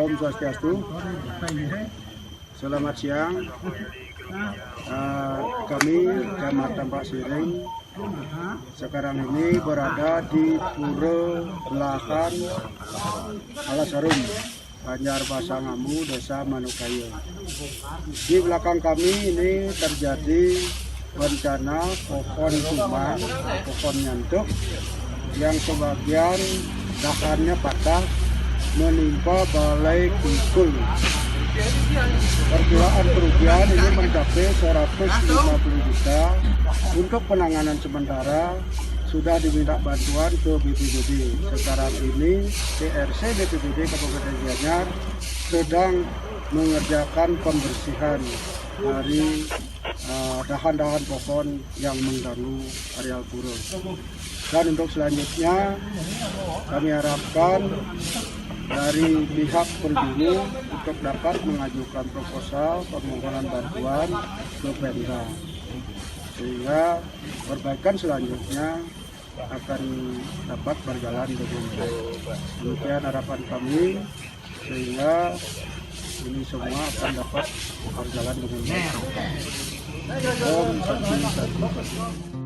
Om Swastiastu. Selamat siang. Kami Kecamatan Pak Siring sekarang ini berada di Pura Belahan Alasarum, Banjarbasangamu, Desa Manukayo. Di belakang kami ini terjadi bencana pohon tumbang, pohon nyantuk yang sebagian dahannya patah menimpa balai kikul. Perkiraan kerugian ini mencapai 150 juta. Untuk penanganan sementara sudah diminta bantuan ke BPBD. Sekarang ini TRC BPBD Kabupaten Gianyar sedang mengerjakan pembersihan dari dahan-dahan pohon yang mengganggu areal pura. Dan untuk selanjutnya kami harapkan dari pihak penghulu untuk dapat mengajukan proposal permohonan bantuan ke Pemda, sehingga perbaikan selanjutnya akan dapat berjalan dengan baik. Demikian harapan kami, sehingga ini semua akan dapat berjalan dengan baik. Om Santi Santi.